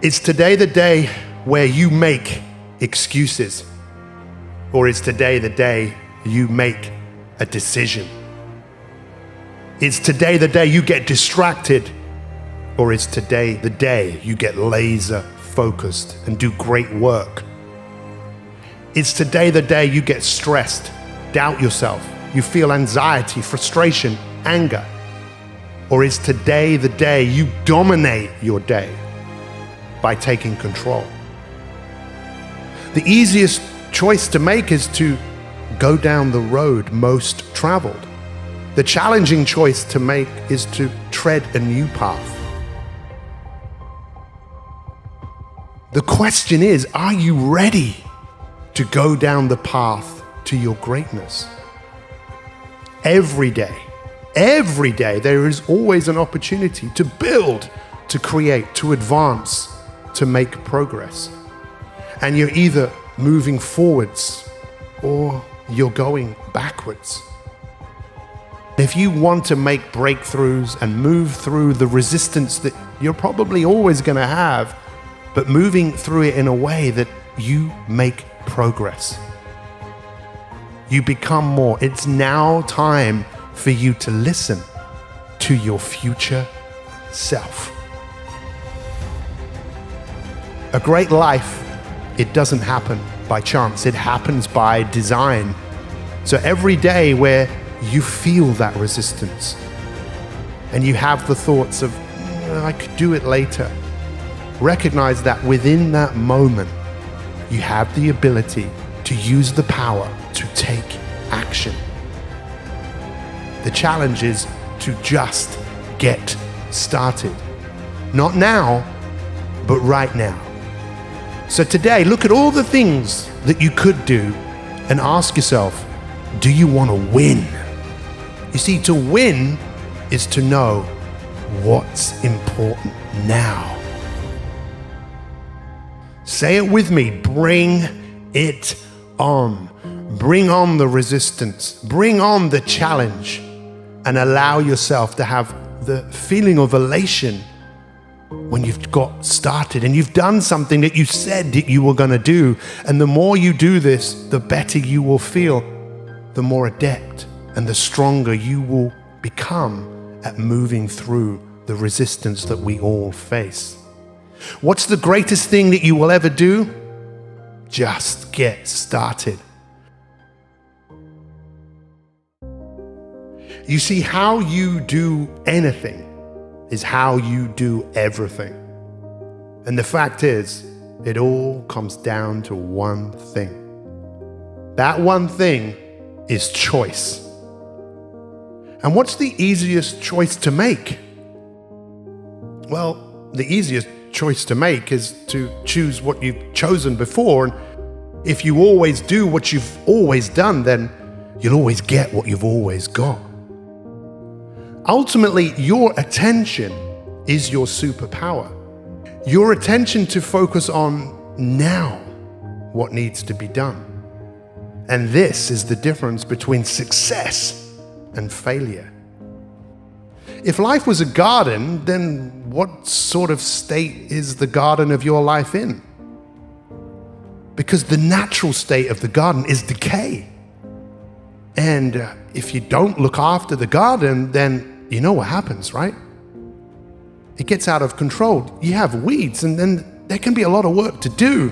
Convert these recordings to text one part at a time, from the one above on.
Is today the day where you make excuses? Or is today the day you make a decision? Is today the day you get distracted? Or is today the day you get laser focused and do great work? Is today the day you get stressed, doubt yourself, you feel anxiety, frustration, anger? Or is today the day you dominate your day by taking control? The easiest choice to make is to go down the road most traveled. The challenging choice to make is to tread a new path. The question is, are you ready to go down the path to your greatness? Every day, there is always an opportunity to build, to create, to advance, to make progress. And you're either moving forwards or you're going backwards. If you want to make breakthroughs and move through the resistance that you're probably always going to have, but moving through it in a way that you make progress, you become more. It's now time for you to listen to your future self. A great life, it doesn't happen by chance. It happens by design. So every day where you feel that resistance and you have the thoughts of, I could do it later, recognize that within that moment, you have the ability to use the power to take action. The challenge is to just get started. Not now, but right now. So today, look at all the things that you could do and ask yourself, do you want to win? You see, to win is to know what's important now. Say it with me, bring it on. Bring on the resistance, bring on the challenge, and allow yourself to have the feeling of elation when you've got started and you've done something that you said that you were going to do. And the more you do this, the better you will feel, the more adept and the stronger you will become at moving through the resistance that we all face. What's the greatest thing that you will ever do? Just get started. You see, how you do anything is how you do everything. And the fact is, it all comes down to one thing. That one thing is choice. And what's the easiest choice to make? Well, the easiest choice to make is to choose what you've chosen before. And if you always do what you've always done, then you'll always get what you've always got. Ultimately, your attention is your superpower. Your attention to focus on now what needs to be done. And this is the difference between success and failure. If life was a garden, then what sort of state is the garden of your life in? Because the natural state of the garden is decay. And if you don't look after the garden, then you know what happens, right? It gets out of control. You have weeds, and then there can be a lot of work to do.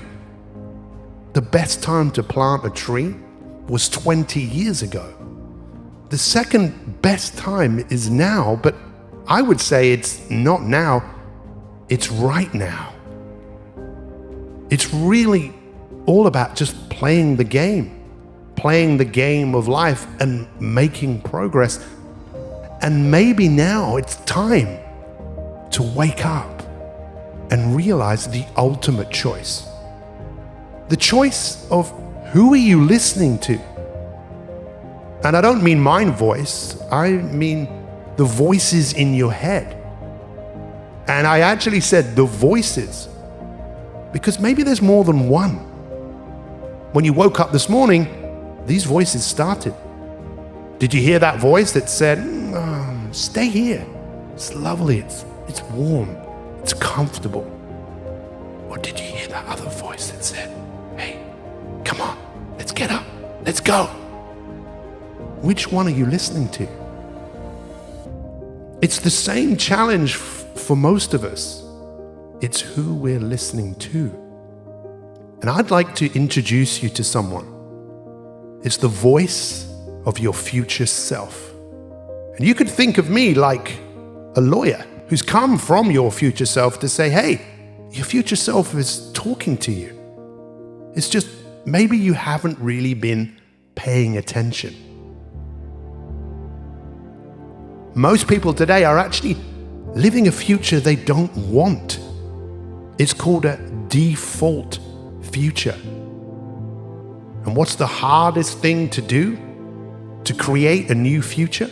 The best time to plant a tree was 20 years ago. The second best time is now, but I would say it's not now, it's right now. It's really all about just playing the game of life and making progress. And maybe now it's time to wake up and realize the ultimate choice. The choice of who are you listening to? And I don't mean my voice, I mean the voices in your head. And I actually said the voices, because maybe there's more than one. When you woke up this morning, these voices started. Did you hear that voice that said, stay here, it's lovely, it's warm, it's comfortable? Or did you hear that other voice that said, hey, come on, let's get up, let's go? Which one are you listening to? It's the same challenge for most of us. It's who we're listening to. And I'd like to introduce you to someone. It's the voice of your future self. And you could think of me like a lawyer who's come from your future self to say, hey, your future self is talking to you. It's just maybe you haven't really been paying attention. Most people today are actually living a future they don't want. It's called a default future. And what's the hardest thing to do to create a new future?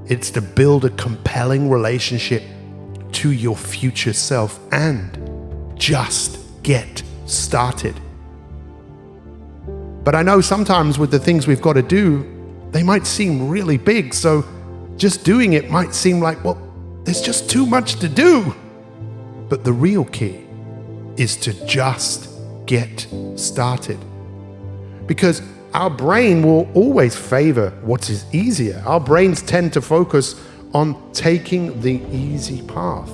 It's to build a compelling relationship to your future self and just get started. But I know sometimes with the things we've got to do, they might seem really big. So just doing it might seem like, well, there's just too much to do. But the real key is to just get started. Because our brain will always favor what is easier. Our brains tend to focus on taking the easy path.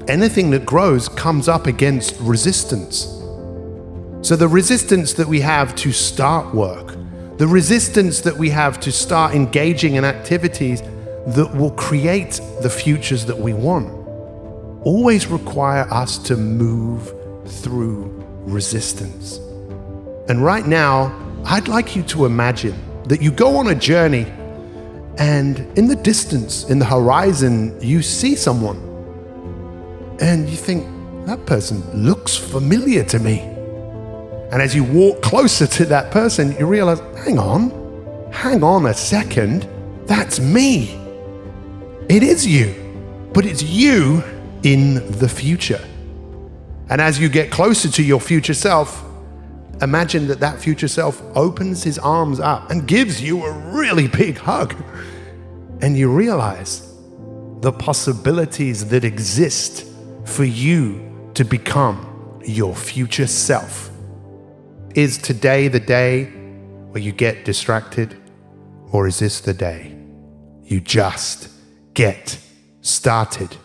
Anything that grows comes up against resistance. So the resistance that we have to start work, the resistance that we have to start engaging in activities that will create the futures that we want, always require us to move through resistance. And right now, I'd like you to imagine that you go on a journey and in the distance, in the horizon, you see someone and you think, that person looks familiar to me. And as you walk closer to that person, you realize, hang on a second, that's me. It is you, but it's you in the future. And as you get closer to your future self, imagine that future self opens his arms up and gives you a really big hug. And you realize the possibilities that exist for you to become your future self. Is today the day where you get distracted, or is this the day you just get started?